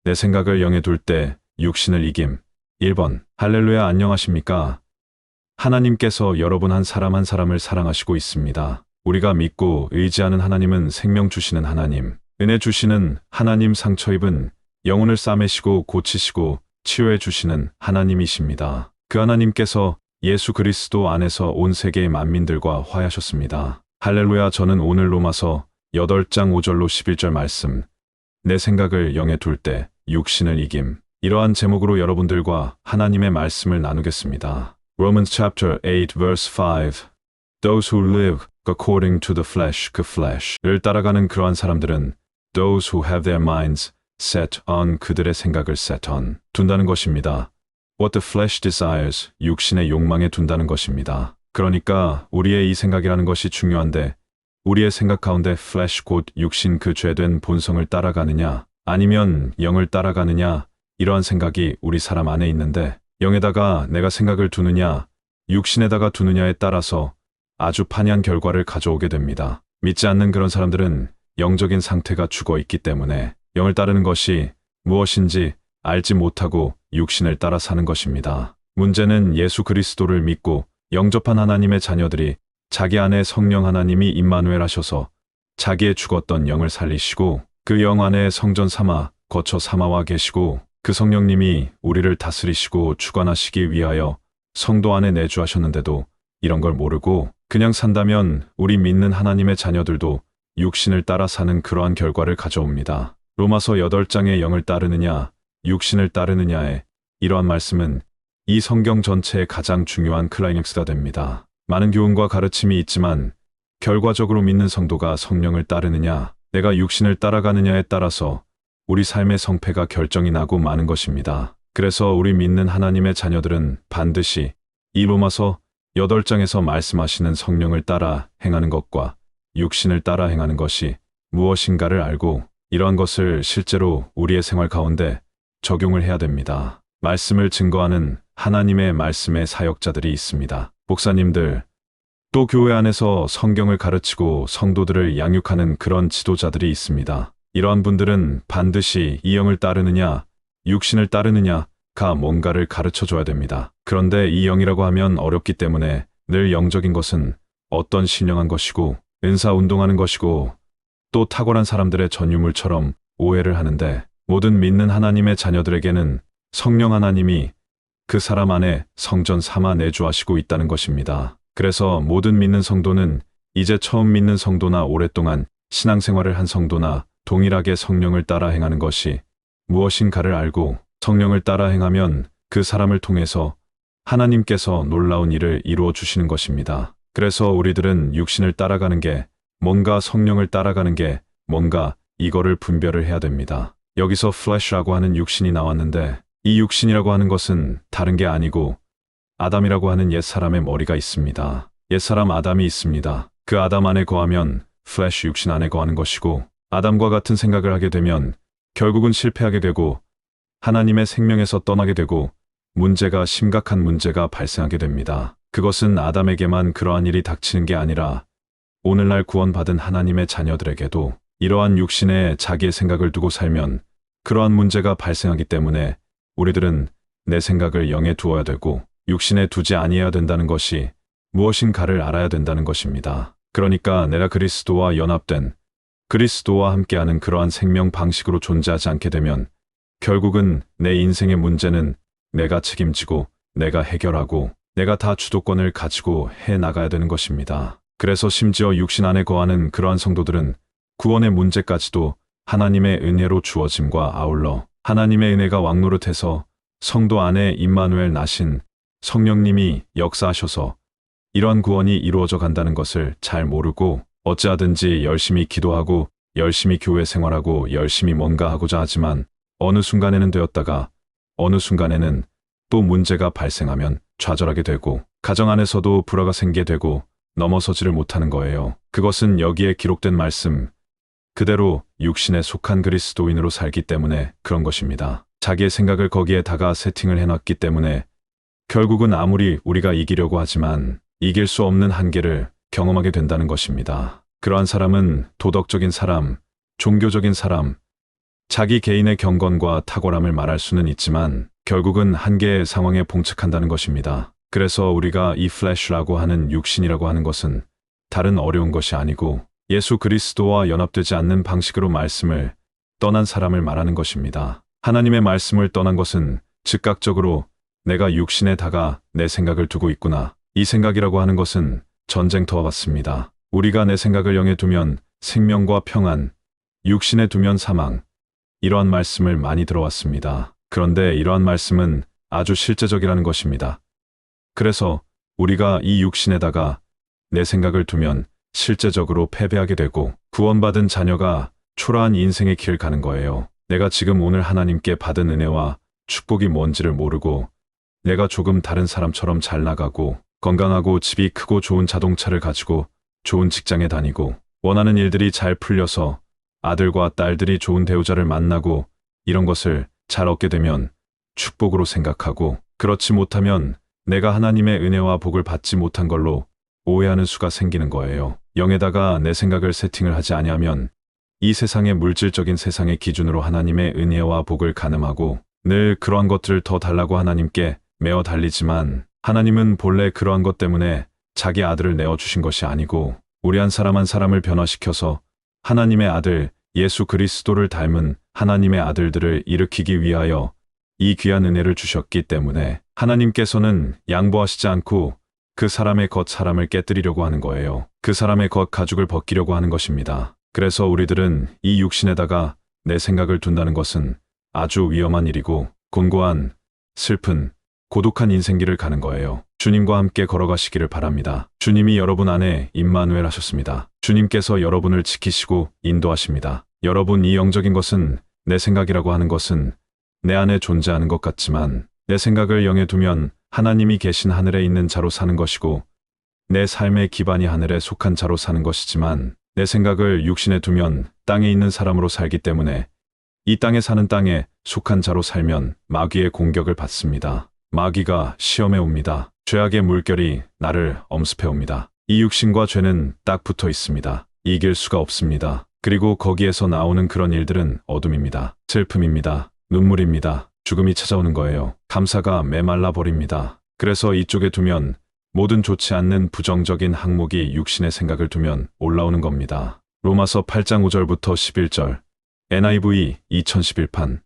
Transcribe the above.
내 생각을 영에 둘 때 육신을 이김. 1번. 할렐루야, 안녕하십니까? 하나님께서 여러분 한 사람 한 사람을 사랑하시고 있습니다. 우리가 믿고 의지하는 하나님은 생명 주시는 하나님, 은혜 주시는 하나님, 상처 입은 영혼을 싸매시고 고치시고 치유해 주시는 하나님이십니다. 그 하나님께서 예수 그리스도 안에서 온 세계의 만민들과 화해하셨습니다. 할렐루야. 저는 오늘 로마서 8장 5절로 11절 말씀, 내 생각을 영에 둘 때 육신을 이김, 이러한 제목으로 여러분들과 하나님의 말씀을 나누겠습니다. Romans chapter 8 verse 5. Those who live according to the flesh, 그 flesh를 따라가는 그러한 사람들은 those who have their minds set on, 그들의 생각을 set on, 둔다는 것입니다. What the flesh desires, 육신의 욕망에 둔다는 것입니다. 그러니까 우리의 이 생각이라는 것이 중요한데, 우리의 생각 가운데 flesh 곧 육신, 그 죄된 본성을 따라가느냐 아니면 영을 따라가느냐, 이러한 생각이 우리 사람 안에 있는데, 영에다가 내가 생각을 두느냐 육신에다가 두느냐에 따라서 아주 판이한 결과를 가져오게 됩니다. 믿지 않는 그런 사람들은 영적인 상태가 죽어 있기 때문에 영을 따르는 것이 무엇인지 알지 못하고 육신을 따라 사는 것입니다. 문제는 예수 그리스도를 믿고 영접한 하나님의 자녀들이 자기 안에 성령 하나님이 임마누엘 하셔서 자기의 죽었던 영을 살리시고 그 영 안에 성전 삼아 거처 삼아와 계시고, 그 성령님이 우리를 다스리시고 주관하시기 위하여 성도 안에 내주하셨는데도 이런 걸 모르고 그냥 산다면 우리 믿는 하나님의 자녀들도 육신을 따라 사는 그러한 결과를 가져옵니다. 로마서 8장의 영을 따르느냐 육신을 따르느냐의 이러한 말씀은 이 성경 전체의 가장 중요한 클라이맥스가 됩니다. 많은 교훈과 가르침이 있지만 결과적으로 믿는 성도가 성령을 따르느냐 내가 육신을 따라가느냐에 따라서 우리 삶의 성패가 결정이 나고 마는 것입니다. 그래서 우리 믿는 하나님의 자녀들은 반드시 이 로마서 8장에서 말씀하시는 성령을 따라 행하는 것과 육신을 따라 행하는 것이 무엇인가를 알고 이러한 것을 실제로 우리의 생활 가운데 적용을 해야 됩니다. 말씀을 증거하는 하나님의 말씀의 사역자들이 있습니다. 목사님들, 또 교회 안에서 성경을 가르치고 성도들을 양육하는 그런 지도자들이 있습니다. 이러한 분들은 반드시 이 영을 따르느냐 육신을 따르느냐가 뭔가를 가르쳐줘야 됩니다. 그런데 이 영이라고 하면 어렵기 때문에 늘 영적인 것은 어떤 신령한 것이고 은사 운동하는 것이고 또 탁월한 사람들의 전유물처럼 오해를 하는데, 모든 믿는 하나님의 자녀들에게는 성령 하나님이 그 사람 안에 성전 삼아 내주하시고 있다는 것입니다. 그래서 모든 믿는 성도는 이제 처음 믿는 성도나 오랫동안 신앙생활을 한 성도나 동일하게 성령을 따라 행하는 것이 무엇인가를 알고 성령을 따라 행하면 그 사람을 통해서 하나님께서 놀라운 일을 이루어 주시는 것입니다. 그래서 우리들은 육신을 따라가는 게 뭔가 성령을 따라가는 게 뭔가 이거를 분별을 해야 됩니다. 여기서 flesh라고 하는 육신이 나왔는데, 이 육신이라고 하는 것은 다른 게 아니고 아담이라고 하는 옛사람의 머리가 있습니다. 옛사람 아담이 있습니다. 그 아담 안에 거하면 flesh 육신 안에 거하는 것이고, 아담과 같은 생각을 하게 되면 결국은 실패하게 되고 하나님의 생명에서 떠나게 되고 심각한 문제가 발생하게 됩니다. 그것은 아담에게만 그러한 일이 닥치는 게 아니라 오늘날 구원받은 하나님의 자녀들에게도 이러한 육신에 자기의 생각을 두고 살면 그러한 문제가 발생하기 때문에 우리들은 내 생각을 영에 두어야 되고 육신에 두지 아니해야 된다는 것이 무엇인가를 알아야 된다는 것입니다. 그러니까 내가 그리스도와 연합된 그리스도와 함께하는 그러한 생명 방식으로 존재하지 않게 되면 결국은 내 인생의 문제는 내가 책임지고 내가 해결하고 내가 다 주도권을 가지고 해 나가야 되는 것입니다. 그래서 심지어 육신 안에 거하는 그러한 성도들은 구원의 문제까지도 하나님의 은혜로 주어짐과 아울러 하나님의 은혜가 왕노릇해서 성도 안에 임마누엘 나신 성령님이 역사하셔서 이러한 구원이 이루어져 간다는 것을 잘 모르고 어찌하든지 열심히 기도하고 열심히 교회 생활하고 열심히 뭔가 하고자 하지만 어느 순간에는 되었다가 어느 순간에는 또 문제가 발생하면 좌절하게 되고 가정 안에서도 불화가 생기게 되고 넘어서지를 못하는 거예요. 그것은 여기에 기록된 말씀 그대로 육신에 속한 그리스도인으로 살기 때문에 그런 것입니다. 자기의 생각을 거기에다가 세팅을 해놨기 때문에 결국은 아무리 우리가 이기려고 하지만 이길 수 없는 한계를 경험하게 된다는 것입니다. 그러한 사람은 도덕적인 사람, 종교적인 사람, 자기 개인의 경건과 탁월함을 말할 수는 있지만 결국은 한계의 상황에 봉착한다는 것입니다. 그래서 우리가 이 플래시라고 하는 육신이라고 하는 것은 다른 어려운 것이 아니고 예수 그리스도와 연합되지 않는 방식으로 말씀을 떠난 사람을 말하는 것입니다. 하나님의 말씀을 떠난 것은 즉각적으로 내가 육신에다가 내 생각을 두고 있구나. 이 생각이라고 하는 것은 전쟁터와 같습니다. 우리가 내 생각을 영에 두면 생명과 평안, 육신에 두면 사망. 이러한 말씀을 많이 들어왔습니다. 그런데 이러한 말씀은 아주 실제적이라는 것입니다. 그래서 우리가 이 육신에다가 내 생각을 두면 실제적으로 패배하게 되고 구원받은 자녀가 초라한 인생의 길 가는 거예요. 내가 지금 오늘 하나님께 받은 은혜와 축복이 뭔지를 모르고 내가 조금 다른 사람처럼 잘 나가고 건강하고 집이 크고 좋은 자동차를 가지고 좋은 직장에 다니고 원하는 일들이 잘 풀려서 아들과 딸들이 좋은 배우자를 만나고 이런 것을 잘 얻게 되면 축복으로 생각하고 그렇지 못하면 내가 하나님의 은혜와 복을 받지 못한 걸로 오해하는 수가 생기는 거예요. 영에다가 내 생각을 세팅을 하지 아니하면 이 세상의 물질적인 세상의 기준으로 하나님의 은혜와 복을 가늠하고 늘 그러한 것들을 더 달라고 하나님께 매어 달리지만 하나님은 본래 그러한 것 때문에 자기 아들을 내어주신 것이 아니고 우리 한 사람을 변화시켜서 하나님의 아들 예수 그리스도를 닮은 하나님의 아들들을 일으키기 위하여 이 귀한 은혜를 주셨기 때문에 하나님께서는 양보하시지 않고 그 사람의 겉 사람을 깨뜨리려고 하는 거예요. 그 사람의 겉 가죽을 벗기려고 하는 것입니다. 그래서 우리들은 이 육신에다가 내 생각을 둔다는 것은 아주 위험한 일이고 곤고한, 슬픈, 고독한 인생길을 가는 거예요. 주님과 함께 걸어가시기를 바랍니다. 주님이 여러분 안에 임마누엘 하셨습니다. 주님께서 여러분을 지키시고 인도하십니다. 여러분 이 영적인 것은 내 생각이라고 하는 것은 내 안에 존재하는 것 같지만 내 생각을 영에 두면 하나님이 계신 하늘에 있는 자로 사는 것이고 내 삶의 기반이 하늘에 속한 자로 사는 것이지만 내 생각을 육신에 두면 땅에 있는 사람으로 살기 때문에 이 땅에 사는 땅에 속한 자로 살면 마귀의 공격을 받습니다. 마귀가 시험해 옵니다. 죄악의 물결이 나를 엄습해 옵니다. 이 육신과 죄는 딱 붙어 있습니다. 이길 수가 없습니다. 그리고 거기에서 나오는 그런 일들은 어둠입니다. 슬픔입니다. 눈물입니다. 죽음이 찾아오는 거예요. 감사가 메말라 버립니다. 그래서 이쪽에 두면 모든 좋지 않는 부정적인 항목이 육신의 생각을 두면 올라오는 겁니다. 로마서 8장 5절부터 11절 NIV 2011판